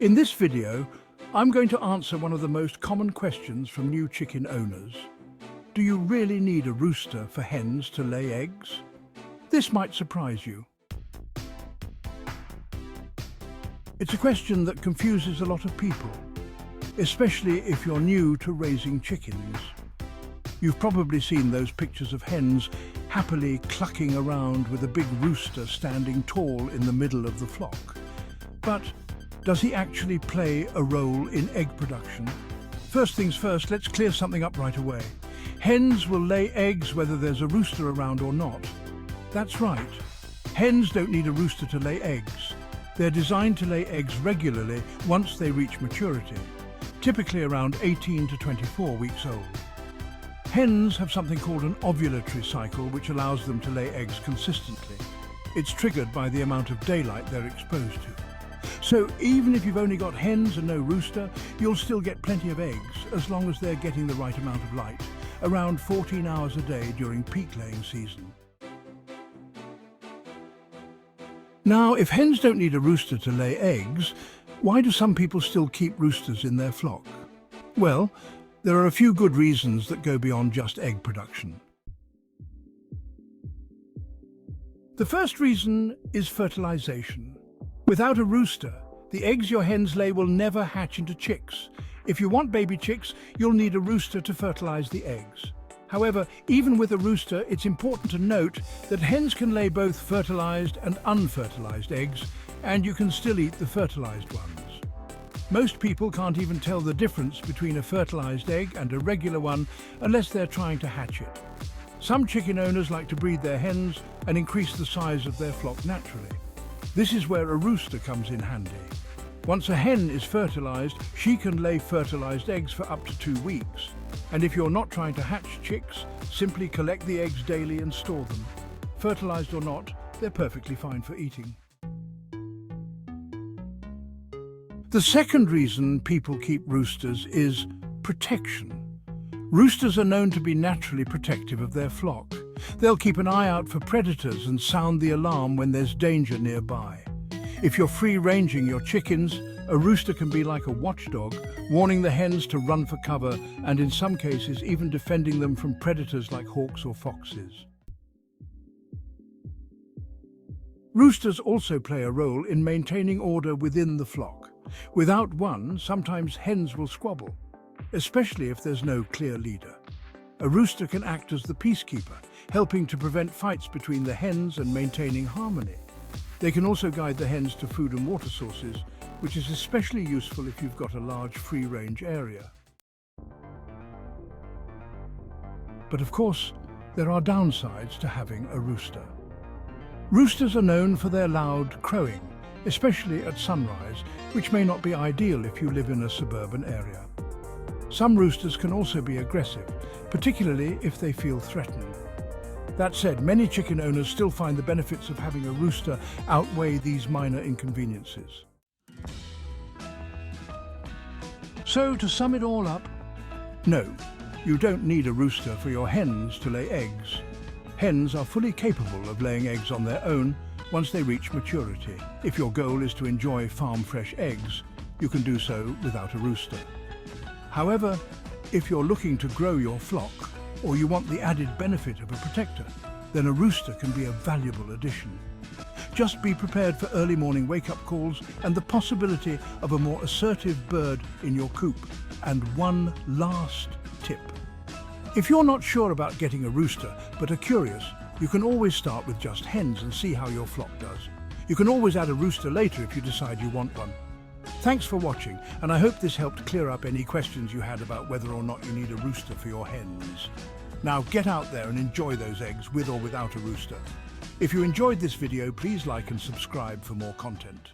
In this video, I'm going to answer one of the most common questions from new chicken owners. Do you really need a rooster for hens to lay eggs? This might surprise you. It's a question that confuses a lot of people, especially if you're new to raising chickens. You've probably seen those pictures of hens happily clucking around with a big rooster standing tall in the middle of the flock. But does he actually play a role in egg production? First things first, let's clear something up right away. Hens will lay eggs whether there's a rooster around or not. That's right. Hens don't need a rooster to lay eggs. They're designed to lay eggs regularly once they reach maturity, typically around 18 to 24 weeks old. Hens have something called an ovulatory cycle, which allows them to lay eggs consistently. It's triggered by the amount of daylight they're exposed to. So even if you've only got hens and no rooster, you'll still get plenty of eggs as long as they're getting the right amount of light, around 14 hours a day during peak laying season. Now, if hens don't need a rooster to lay eggs, why do some people still keep roosters in their flock? Well, there are a few good reasons that go beyond just egg production. The first reason is fertilization. Without a rooster, the eggs your hens lay will never hatch into chicks. If you want baby chicks, you'll need a rooster to fertilize the eggs. However, even with a rooster, it's important to note that hens can lay both fertilized and unfertilized eggs, and you can still eat the fertilized ones. Most people can't even tell the difference between a fertilized egg and a regular one unless they're trying to hatch it. Some chicken owners like to breed their hens and increase the size of their flock naturally. This is where a rooster comes in handy. Once a hen is fertilized, she can lay fertilized eggs for up to 2 weeks. And if you're not trying to hatch chicks, simply collect the eggs daily and store them. Fertilized or not, they're perfectly fine for eating. The second reason people keep roosters is protection. Roosters are known to be naturally protective of their flock. They'll keep an eye out for predators and sound the alarm when there's danger nearby. If you're free-ranging your chickens, a rooster can be like a watchdog, warning the hens to run for cover and in some cases even defending them from predators like hawks or foxes. Roosters also play a role in maintaining order within the flock. Without one, sometimes hens will squabble, especially if there's no clear leader. A rooster can act as the peacekeeper, helping to prevent fights between the hens and maintaining harmony. They can also guide the hens to food and water sources, which is especially useful if you've got a large free-range area. But of course, there are downsides to having a rooster. Roosters are known for their loud crowing, especially at sunrise, which may not be ideal if you live in a suburban area. Some roosters can also be aggressive, particularly if they feel threatened. That said, many chicken owners still find the benefits of having a rooster outweigh these minor inconveniences. So, to sum it all up, no, you don't need a rooster for your hens to lay eggs. Hens are fully capable of laying eggs on their own once they reach maturity. If your goal is to enjoy farm-fresh eggs, you can do so without a rooster. However, if you're looking to grow your flock, or you want the added benefit of a protector, then a rooster can be a valuable addition. Just be prepared for early morning wake-up calls and the possibility of a more assertive bird in your coop. And one last tip. If you're not sure about getting a rooster, but are curious, you can always start with just hens and see how your flock does. You can always add a rooster later if you decide you want one. Thanks for watching, and I hope this helped clear up any questions you had about whether or not you need a rooster for your hens. Now get out there and enjoy those eggs with or without a rooster. If you enjoyed this video, please like and subscribe for more content.